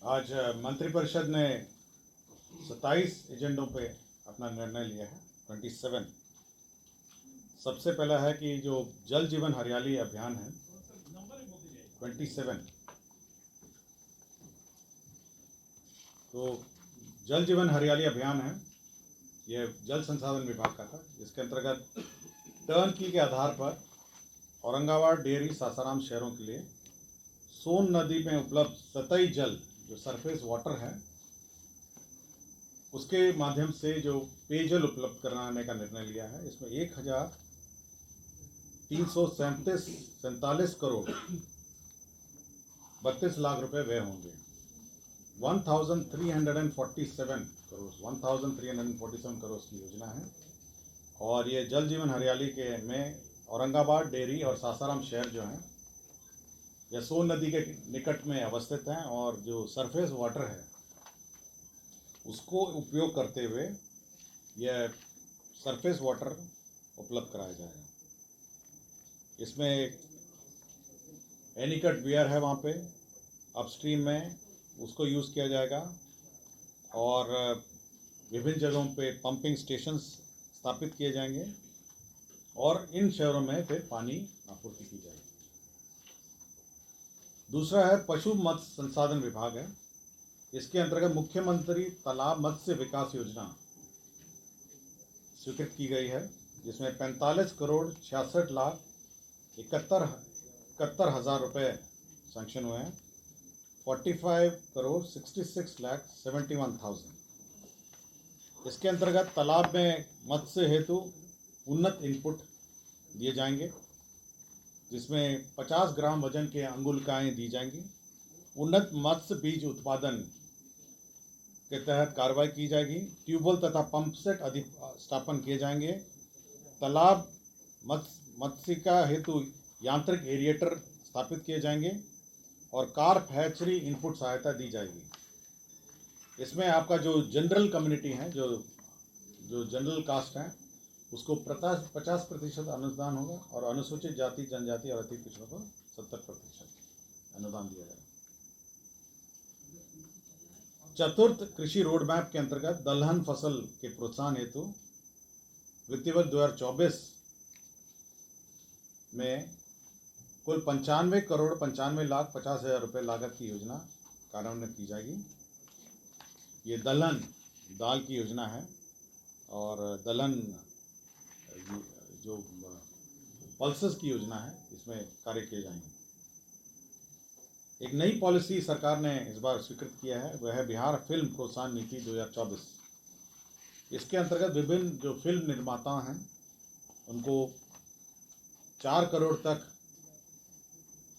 आज मंत्रिपरिषद ने 27 एजेंडों पे अपना निर्णय लिया है। 27 सबसे पहला है कि जो जल जीवन हरियाली अभियान है 27। तो जल जीवन हरियाली अभियान है, यह जल संसाधन विभाग का था। इसके अंतर्गत टर्नकी के आधार पर औरंगाबाद, डेयरी, सासाराम शहरों के लिए सोन नदी में उपलब्ध सतही जल जो सरफेस वाटर है उसके माध्यम से जो पेयजल उपलब्ध कराने का निर्णय लिया है। इसमें 1347 करोड़ 32 लाख रुपए व्यय होंगे। 1347 करोड़ की योजना है और ये जल जीवन हरियाली के में औरंगाबाद, डेयरी और सासाराम शहर जो हैं यह सोन नदी के निकट में अवस्थित हैं और जो सरफेस वाटर है उसको उपयोग करते हुए यह सरफेस वाटर उपलब्ध कराया जाएगा। इसमें एनीकट वियर है वहाँ पे अपस्ट्रीम में, उसको यूज़ किया जाएगा और विभिन्न जगहों पे पंपिंग स्टेशंस स्थापित किए जाएंगे और इन शहरों में फिर पानी आपूर्ति की जाएगी। दूसरा है पशु मत्स्य संसाधन विभाग है। इसके अंतर्गत मुख्यमंत्री तालाब मत्स्य विकास योजना स्वीकृत की गई है, जिसमें 45 करोड़ 66 लाख 71 हजार रुपये सैंक्शन हुए हैं। 45 करोड़ 66 लाख 71,000। इसके अंतर्गत तालाब में मत्स्य हेतु उन्नत इनपुट दिए जाएंगे, जिसमें 50 ग्राम वजन के अंगुलिकाएँ दी जाएंगी। उन्नत मत्स्य बीज उत्पादन के तहत कार्रवाई की जाएगी। ट्यूबवेल तथा पंप सेट स्थापन किए जाएंगे। तालाब मत्स्यिका हेतु यांत्रिक एरिएटर स्थापित किए जाएंगे और कार्प हैचरी इनपुट सहायता दी जाएगी। इसमें आपका जो जनरल कम्युनिटी है, जो जनरल कास्ट है, उसको 50% अनुदान होगा और अनुसूचित जाति, जनजाति और अति पिछड़ों को 70% अनुदान दिया जाएगा। चतुर्थ कृषि रोड मैप के अंतर्गत दलहन फसल के प्रोत्साहन हेतु वित्तीय वर्ष 2024 में कुल 95 करोड़ 95 लाख 50 हजार रुपये लागत की योजना कार्यान्वित की जाएगी। ये दलहन दाल की योजना है और दलहन जो पल्सेस की योजना है, इसमें कार्य किए जाएंगे। एक नई पॉलिसी सरकार ने इस बार स्वीकृत किया है, वह है बिहार फिल्म प्रोत्साहन नीति 2024। इसके अंतर्गत विभिन्न जो फिल्म निर्माता हैं उनको 4 करोड़ तक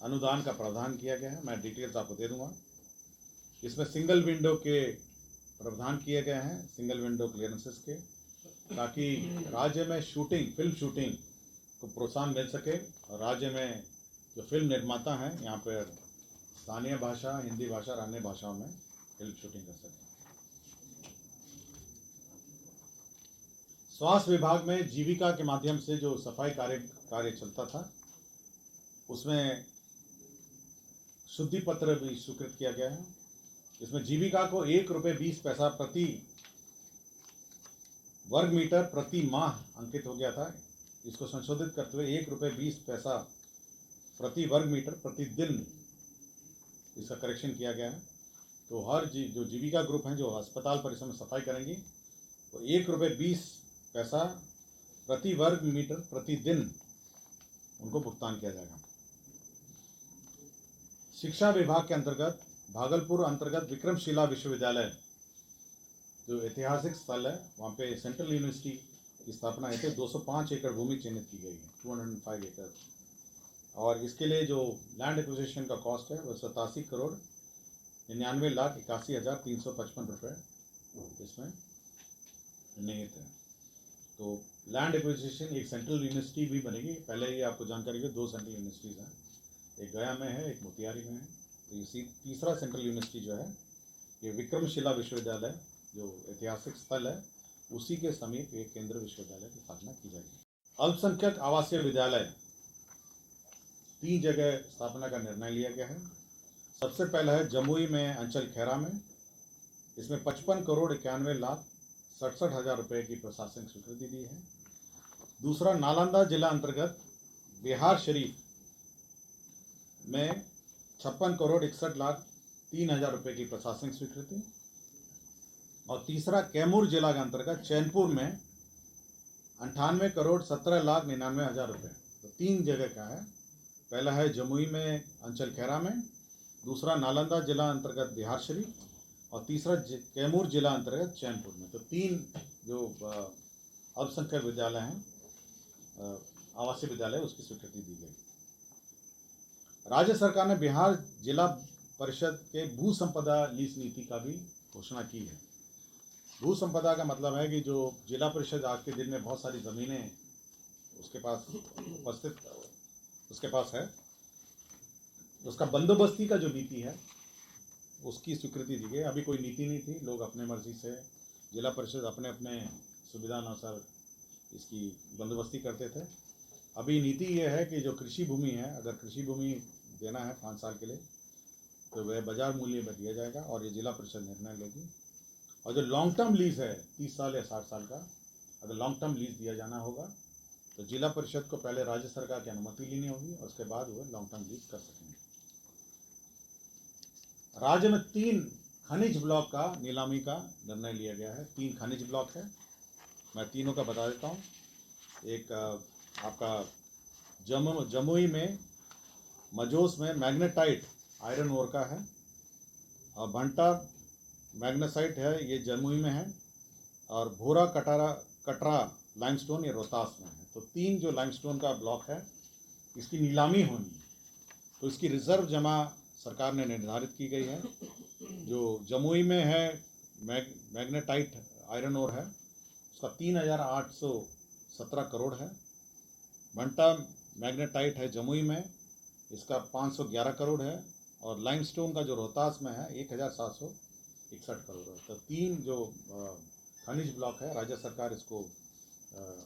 अनुदान का प्रावधान किया गया है। मैं डिटेल्स आपको दे दूंगा। इसमें सिंगल विंडो के प्रावधान किए गए हैं, सिंगल विंडो क्लियरेंसेस के, ताकि राज्य में फिल्म शूटिंग को प्रोत्साहन मिल सके और राज्य में जो फिल्म निर्माता हैं यहाँ पर स्थानीय भाषा, हिंदी भाषा और अन्य भाषाओं में फिल्म शूटिंग कर सकें। स्वास्थ्य विभाग में जीविका के माध्यम से जो सफाई कार्य चलता था, उसमें शुद्धि पत्र भी स्वीकृत किया गया है। इसमें जीविका को 1 रुपये 20 पैसा प्रति वर्ग मीटर प्रति माह अंकित हो गया था। इसको संशोधित करते हुए 1 रुपये 20 पैसा प्रति वर्ग मीटर प्रति दिन इसका करेक्शन किया गया है। तो हर जो जीविका ग्रुप हैं जो अस्पताल परिसर में सफाई करेंगी वो 1 रुपये 20 पैसा प्रति वर्ग मीटर प्रति दिन उनको भुगतान किया जाएगा। शिक्षा विभाग के अंतर्गत भागलपुर अंतर्गत विक्रमशिला विश्वविद्यालय जो ऐतिहासिक स्थल है, वहाँ पे सेंट्रल यूनिवर्सिटी की स्थापना हेतु 205 एकड़ भूमि चिन्हित की गई है, 205 एकड़। और इसके लिए जो लैंड एक्विजिशन का कॉस्ट है वह 87 करोड़ 99 लाख 81 हजार 355 रुपये इसमें निहित है। तो लैंड एक्विजिशन एक सेंट्रल यूनिवर्सिटी भी बनेगी। पहले ये आपको जानकारी है 2 सेंट्रल यूनिवर्सिटीज़ हैं, एक गया में है, एक मोतिहारी में है। तो इसी तीसरा सेंट्रल यूनिवर्सिटी जो है ये विक्रमशिला विश्वविद्यालय जो ऐतिहासिक स्थल है उसी के समीप एक केंद्रीय विश्वविद्यालय की स्थापना की जाएगी। अल्पसंख्यक आवासीय विद्यालय 3 जगह स्थापना का निर्णय लिया गया है। सबसे पहला है जमुई में अंचल खेरा में, इसमें 55 करोड़ 91 लाख 67 हज़ार रुपये की प्रशासनिक स्वीकृति दी है। दूसरा नालंदा जिला अंतर्गत बिहार शरीफ में 56 करोड़ 61 लाख 3 हज़ार रुपये की प्रशासनिक स्वीकृति। और तीसरा कैमूर जिला के अंतर्गत चैनपुर में 98 करोड़ 17 लाख 99 हज़ार रुपये। तो 3 जगह का है। पहला है जमुई में अंचल खेरा में, दूसरा नालंदा जिला अंतर्गत बिहार शरीफ, और तीसरा कैमूर जिला अंतर्गत चैनपुर में। तो 3 जो अल्पसंख्यक विद्यालय हैं, आवासीय विद्यालय, उसकी स्वीकृति दी गई। राज्य सरकार ने बिहार जिला परिषद के भू संपदा लीज नीति का भी घोषणा की है। भू संपदा का मतलब है कि जो जिला परिषद आज के दिन में बहुत सारी ज़मीनें उसके पास उपस्थित उसके पास है, उसका बंदोबस्ती का जो नीति है उसकी स्वीकृति दी गई। अभी कोई नीति नहीं थी, लोग अपने मर्जी से, जिला परिषद अपने अपने सुविधा अनुसार इसकी बंदोबस्ती करते थे। अभी नीति ये है कि जो कृषि भूमि है, अगर कृषि भूमि देना है 5 साल के लिए तो वह बाजार मूल्य में दिया जाएगा और ये जिला परिषद निर्णय लेगी। और जो लॉन्ग टर्म लीज है 30 साल या 60 साल का, अगर लॉन्ग टर्म लीज दिया जाना होगा तो जिला परिषद को पहले राज्य सरकार की अनुमति लेनी होगी और उसके बाद वो लॉन्ग टर्म लीज कर सकेंगे। राज्य में 3 खनिज ब्लॉक का नीलामी का निर्णय लिया गया है। 3 खनिज ब्लॉक है, मैं तीनों का बता देता हूँ। एक आपका जमुई में मजोस में मैग्नेटाइट आयरन ओर का है, और भंटा मैग्नेसाइट है, ये जमुई में है, और भोरा कटरा लाइमस्टोन ये रोहतास में है। तो 3 जो लाइमस्टोन का ब्लॉक है इसकी नीलामी होनी है, तो इसकी रिजर्व जमा सरकार ने निर्धारित की गई है। जो जमुई में है मैग्नेटाइट आयरन ओर है, उसका 3,817 करोड़ है। भंटा मैग्नेटाइट है जमुई में, इसका 511 करोड़ है, और लाइमस्टोन का जो रोहतास में है 1,761 करोड़ है। तो 3 जो खनिज ब्लॉक है, राज्य सरकार इसको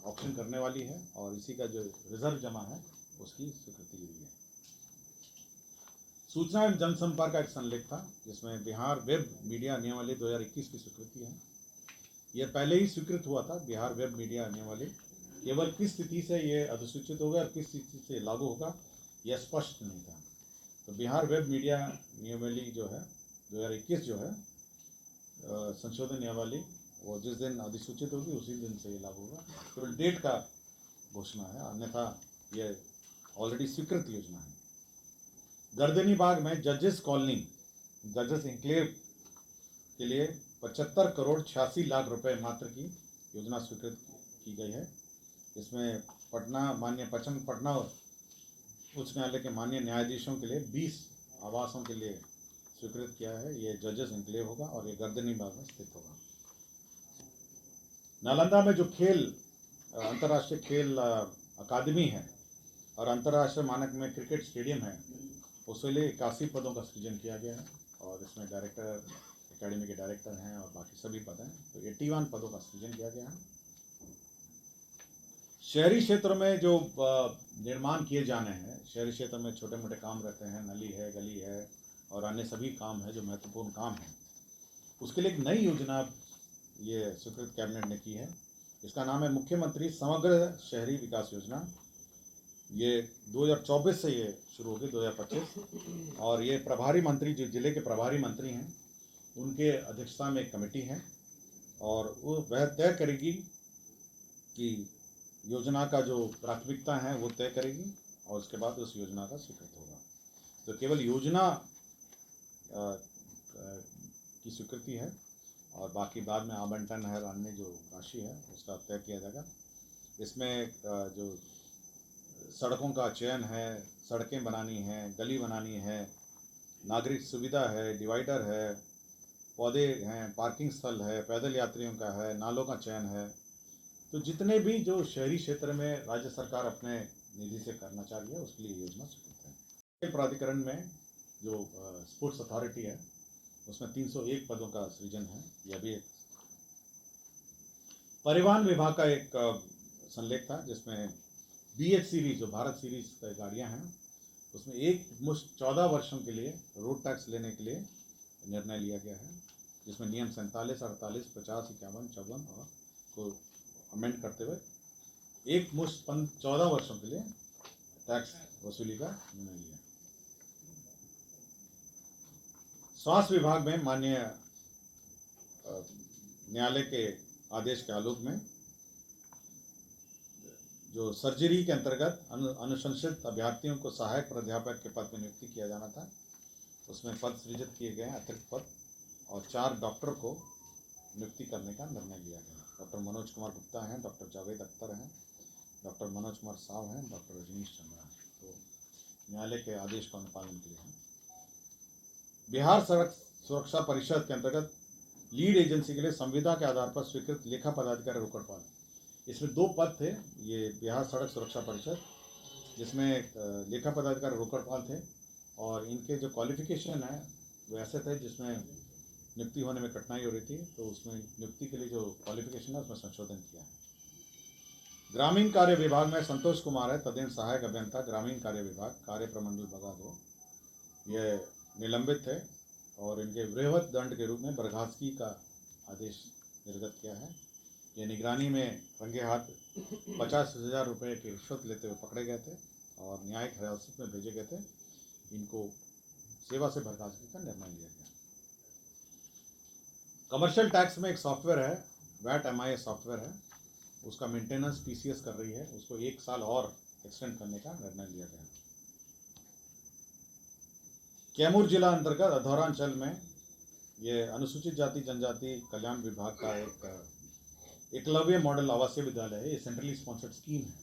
ऑप्शन करने वाली है और इसी का जो रिजर्व जमा है उसकी स्वीकृति दी है। सूचना एवं जनसंपर्क का एक संलेख था जिसमें बिहार वेब मीडिया नियमावली 2021 की स्वीकृति है। यह पहले ही स्वीकृत हुआ था, बिहार वेब मीडिया नियमावली। केवल किस तिथि से ये अधिसूचित होगा और किस तिथि से लागू होगा यह स्पष्ट नहीं था। तो बिहार वेब मीडिया नियमावली जो है 2021 जो है संशोधन नियमावली, वो जिस दिन अधिसूचित होगी उसी दिन से ये लागू होगा। केवल डेट का घोषणा है, अन्यथा ये ऑलरेडी स्वीकृत योजना है। गर्दनी बाग में जजेस कॉलोनी, जजेस इंक्लेव के लिए 75 करोड़ 86 लाख रुपए मात्र की योजना स्वीकृत की गई है। इसमें पटना उच्च न्यायालय के माननीय न्यायाधीशों के लिए 20 आवासों के लिए स्वीकृत किया है। ये जजेस इंक्लेव होगा और ये गर्दनी बाग में स्थित होगा। नालंदा में जो अंतर्राष्ट्रीय खेल अकादमी है और अंतर्राष्ट्रीय मानक में क्रिकेट स्टेडियम है, उसके लिए 81 पदों का सृजन किया गया है और इसमें डायरेक्टर, एकेडमी के डायरेक्टर हैं और बाकी सभी पद हैं। तो 81 पदों का सृजन किया गया है। शहरी क्षेत्र में जो निर्माण किए जाने हैं, शहरी क्षेत्र में छोटे मोटे काम रहते हैं, नली है, गली है और अन्य सभी काम है जो महत्वपूर्ण काम है, उसके लिए एक नई योजना ये स्वीकृत कैबिनेट ने की है। इसका नाम है मुख्यमंत्री समग्र शहरी विकास योजना। ये 2024 से ये शुरू होगी 2025, और ये प्रभारी मंत्री, जो जिले के प्रभारी मंत्री हैं, उनके अध्यक्षता में एक कमेटी है और वह तय करेगी कि योजना का जो प्राथमिकता है वो तय करेगी और उसके बाद उस योजना का स्वीकृत होगा। तो केवल योजना की स्वीकृति है और बाकी बाद में आवंटन है, अन्य जो राशि है उसका तय किया जाएगा। इसमें जो सड़कों का चयन है, सड़कें बनानी हैं, गली बनानी है, नागरिक सुविधा है, डिवाइडर है, पौधे हैं, पार्किंग स्थल है, पैदल यात्रियों का है, नालों का चयन है। तो जितने भी जो शहरी क्षेत्र में राज्य सरकार अपने निधि से करना चाह रही है उसके लिए योजना स्वीकृत है। खेल प्राधिकरण में जो स्पोर्ट्स अथॉरिटी है उसमें 301 पदों का सृजन है। यह भी एक परिवहन विभाग का एक संलेख था जिसमें BH सीरीज, जो भारत सीरीज गाड़ियां हैं, उसमें एक मुश्त 14 वर्षों के लिए रोड टैक्स लेने के लिए निर्णय लिया गया है, जिसमें नियम 47, 48, 50, 51, 54 और को अमेंड करते हुए एक मुश्त 14 वर्षों के लिए टैक्स वसूली का निर्णय लिया। स्वास्थ्य विभाग में माननीय न्यायालय के आदेश के आलोक में जो सर्जरी के अंतर्गत अनुशंसित अभ्यर्थियों को सहायक प्राध्यापक के पद में नियुक्ति किया जाना था, उसमें पद सृजित किए गए अतिरिक्त पद और 4 डॉक्टर को नियुक्ति करने का निर्णय लिया गया। डॉक्टर मनोज कुमार गुप्ता हैं, डॉक्टर जावेद अख्तर हैं, डॉक्टर मनोज कुमार साव हैं, डॉक्टर रजनीश चंद्रा हैं। तो न्यायालय के आदेश का अनुपालन के लिए हैं। बिहार सड़क सुरक्षा परिषद के अंतर्गत लीड एजेंसी के लिए संविदा के आधार पर स्वीकृत लेखा पदाधिकारी रोकड़पाल, इसमें 2 पद थे। ये बिहार सड़क सुरक्षा परिषद, जिसमें लेखा पदाधिकारी रोकड़पाल थे और इनके जो क्वालिफिकेशन है वो ऐसे थे जिसमें नियुक्ति होने में कठिनाई हो रही थी, तो उसमें नियुक्ति के लिए जो क्वालिफिकेशन है उसमें संशोधन किया है। ग्रामीण कार्य विभाग में संतोष कुमार है तदीन सहायक अभियंता ग्रामीण कार्य विभाग, कार्य प्रमंडल बगादो, ये निलंबित थे और इनके वृहद दंड के रूप में बर्खास्तगी का आदेश निर्गत किया है। ये निगरानी में रंगे हाथ 50,000 रुपये की रिश्वत लेते हुए पकड़े गए थे और न्यायिक हिरासत में भेजे गए थे। इनको सेवा से बर्खास्तगी का निर्णय लिया गया। कमर्शियल टैक्स में एक सॉफ्टवेयर है, वैट MIS सॉफ्टवेयर है, उसका मेंटेनेंस TCS कर रही है, उसको 1 साल और एक्सटेंड करने का निर्णय लिया गया। कैमूर जिला अंतर्गत अधौरांचल में ये अनुसूचित जाति जनजाति कल्याण विभाग का एक एकलव्य मॉडल आवासीय विद्यालय है। ये सेंट्रली स्पॉन्सर्ड स्कीम है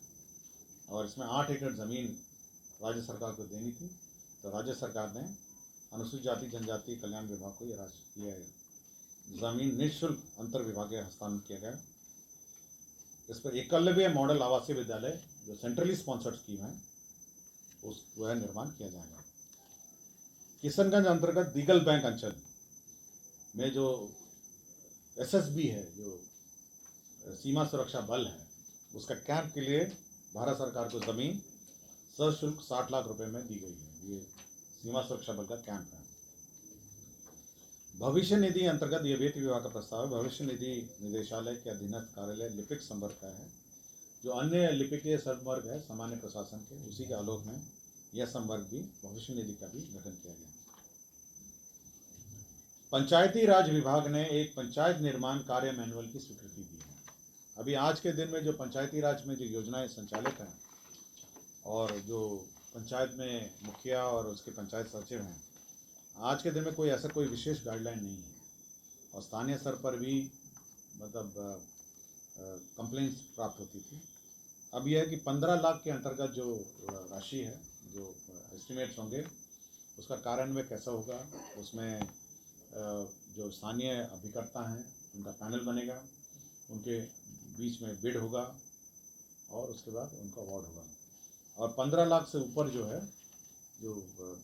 और इसमें 8 एकड़ ज़मीन राज्य सरकार को देनी थी, तो राज्य सरकार ने अनुसूचित जाति जनजाति कल्याण विभाग को ये ज़मीन निःशुल्क अंतर विभागीय हस्तांतरण किया गया। इस पर एकलव्य मॉडल आवासीय विद्यालय जो सेंट्रली स्पॉन्सर्ड स्कीम है उस वह निर्माण किया जाएगा। किशनगंज अंतर्गत दीगल बैंक अंचल में जो SSB है, जो सीमा सुरक्षा बल है, उसका कैंप के लिए भारत सरकार को ज़मीन सशुल्क 60 लाख रुपए में दी गई है। ये सीमा सुरक्षा बल का कैंप है। भविष्य निधि अंतर्गत ये वित्त विभाग का प्रस्ताव है। भविष्य निधि निदेशालय के अधीनस्थ कार्यालय लिपिक संवर्ग का है, जो अन्य लिपिकीय संवर्ग है सामान्य प्रशासन के, उसी के आलोक में यह संवर्ग भी भविष्य निधि का भी गठन किया गया। पंचायती राज विभाग ने एक पंचायत निर्माण कार्य मैनुअल की स्वीकृति दी है। अभी आज के दिन में जो पंचायती राज में जो योजनाएं संचालित हैं और जो पंचायत में मुखिया और उसके पंचायत सचिव हैं, आज के दिन में कोई ऐसा कोई विशेष गाइडलाइन नहीं है और स्थानीय स्तर पर भी मतलब कंप्लेंट्स प्राप्त होती थी। अब यह है कि 15 लाख के अंतर्गत जो राशि है, जो एस्टिमेट्स होंगे, उसका कार्यान्वयन कैसा होगा, उसमें जो स्थानीय अभिकर्ता हैं उनका पैनल बनेगा, उनके बीच में बिड होगा और उसके बाद उनका अवार्ड होगा। और 15 लाख से ऊपर जो है जो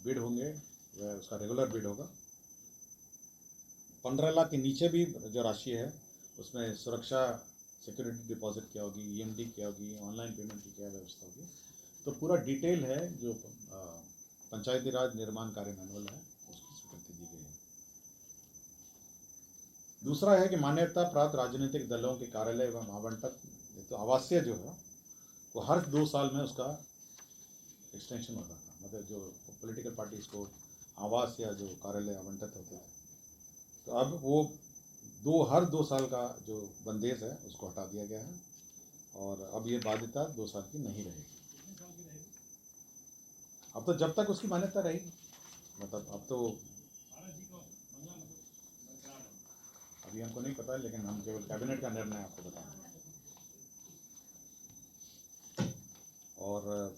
बिड होंगे वह उसका रेगुलर बिड होगा। 15 लाख के नीचे भी जो राशि है उसमें सुरक्षा सिक्योरिटी डिपॉजिट क्या होगी, EMD क्या होगी, ऑनलाइन पेमेंट की क्या व्यवस्था होगी, तो पूरा डिटेल है जो पंचायती राज निर्माण कार्य मैनुअल है, उसकी स्वीकृति दी गई है। दूसरा है कि मान्यता प्राप्त राजनीतिक दलों के कार्यालय एवं आवंटन, तो आवासीय जो है वो हर 2 साल में उसका एक्सटेंशन होता था। मतलब जो पॉलिटिकल पार्टीज को आवास या जो कार्यालय आवंटित होते थे, तो अब वो हर 2 साल का जो बंदेज है उसको हटा दिया गया है और अब ये बाध्यता 2 साल की नहीं रहेगी। अब तो जब तक उसकी मान्यता रहेगी, मतलब अब तो अभी हमको नहीं पता, लेकिन हम केवल कैबिनेट का निर्णय आपको बताएंगे। और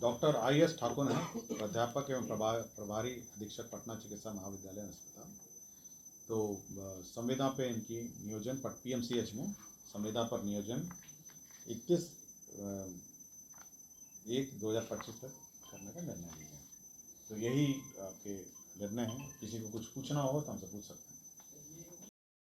डॉक्टर IS ठाकुर हैं, प्राध्यापक एवं प्रभारी अधीक्षक पटना चिकित्सा महाविद्यालय अस्पताल। तो संविदा पे इनकी नियोजन PMCH में संविदा पर नियोजन 21/1/2025 तक करने का निर्णय लिया है। तो यही आपके निर्णय हैं। किसी को कुछ पूछना हो तो हमसे पूछ सकते हैं।